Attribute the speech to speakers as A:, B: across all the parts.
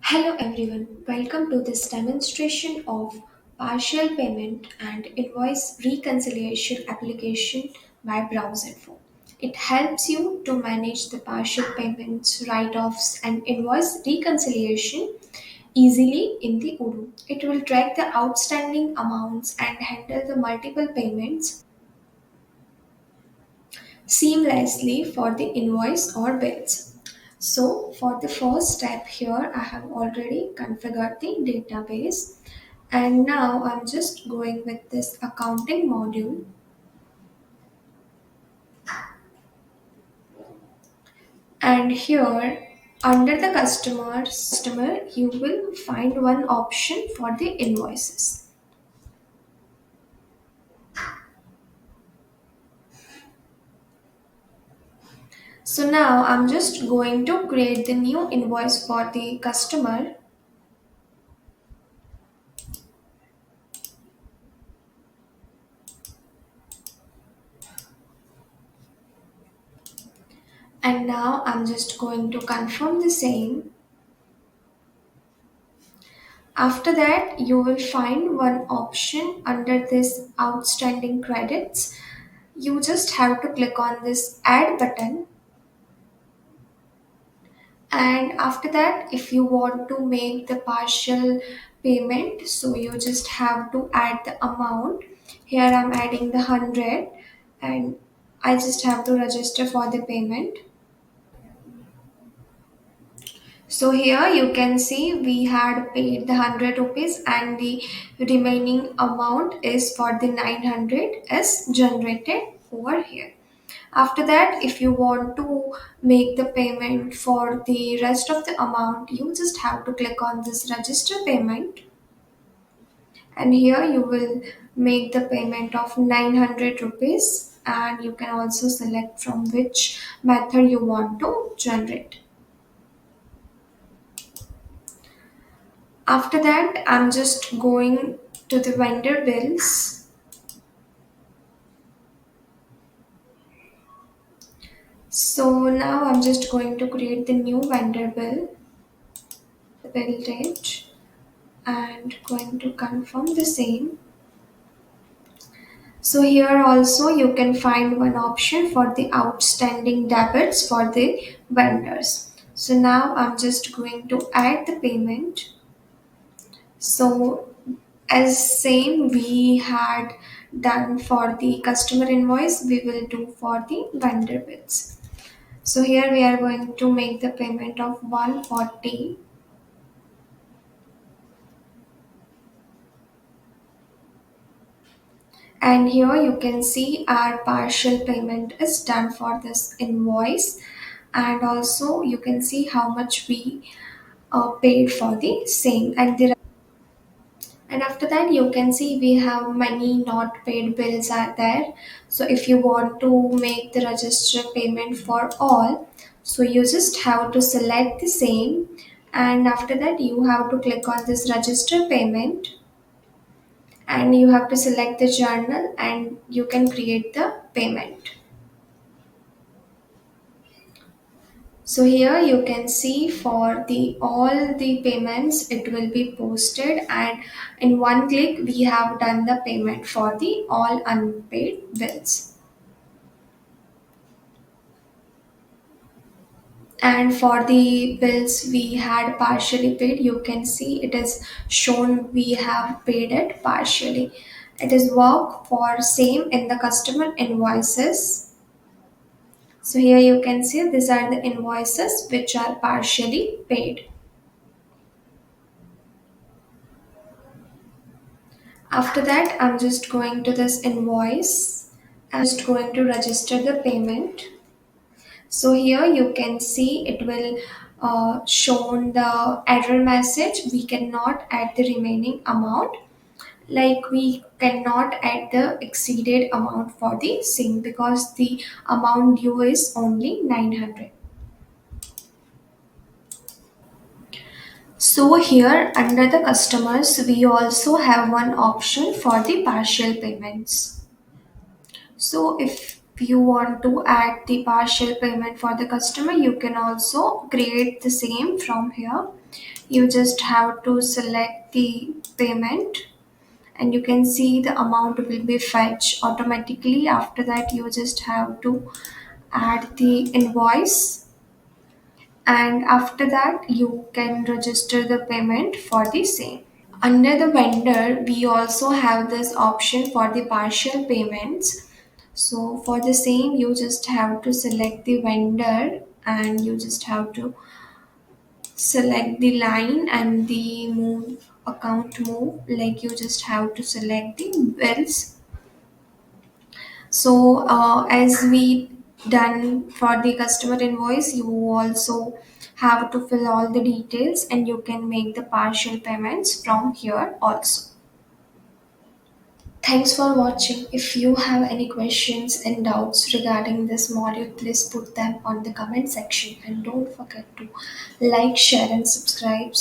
A: Hello everyone, welcome to this demonstration of partial payment and invoice reconciliation application by BrowseInfo. It helps you to manage the partial payments, write-offs and invoice reconciliation easily in the Odoo. It will track the outstanding amounts and handle the multiple payments seamlessly for the invoice or bills. So for the first step here, I have already configured the database and now I'm just going with this accounting module, and here under the customer you will find one option for the invoices. So now I'm just going to create the new invoice for the customer. And now I'm just going to confirm the same. After that, you will find one option under this outstanding credits. You just have to click on this add button. And after that, if you want to make the partial payment, so you just have to add the amount. Here I'm adding the 100 and I just have to register for the payment. So here you can see we had paid the 100 rupees and the remaining amount is for the 900 is generated over here. After that, if you want to make the payment for the rest of the amount, you just have to click on this register payment, and here you will make the payment of 900 rupees, and you can also select from which method you want to generate. After that, I'm just going to the vendor bills. So now I'm just going to create the new vendor bill, the bill date, and going to confirm the same. So here also you can find one option for the outstanding debits for the vendors. So now I'm just going to add the payment. So as same we had done for the customer invoice, we will do for the vendor bills. So here we are going to make the payment of 140, and here you can see our partial payment is done for this invoice, and also you can see how much we paid for the same, and after that you can see we have many not paid bills are there. So if you want to make the register payment for all, so you just have to select the same, and after that you have to click on this register payment, and you have to select the journal and you can create the payment. So here you can see for the all the payments it will be posted, and in one click we have done the payment for the all unpaid bills. And for the bills we had partially paid, you can see it is shown we have paid it partially. It is work for same in the customer invoices. So here you can see these are the invoices which are partially paid. After that, I'm just going to this invoice. I'm just going to register the payment. So here you can see it will shown the error message. We cannot add the remaining amount. Like we cannot add the exceeded amount for the same because the amount due is only 900. So here under the customers, we also have one option for the partial payments. So if you want to add the partial payment for the customer, you can also create the same from here. You just have to select the payment, and you can see the amount will be fetched automatically. After that, you just have to add the invoice, and after that you can register the payment for the same. Under the vendor, we also have this option for the partial payments. So for the same, you just have to select the vendor, and you just have to select the line and the move account move. Like you just have to select the bills. So as we done for the customer invoice, you also have to fill all the details, and you can make the partial payments from here also. Thanks for watching. If you have any questions and doubts regarding this module, please put them on the comment section, and don't forget to like, share and subscribe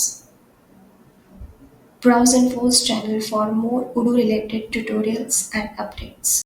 A: BrowseInfo's channel for more Odoo related tutorials and updates.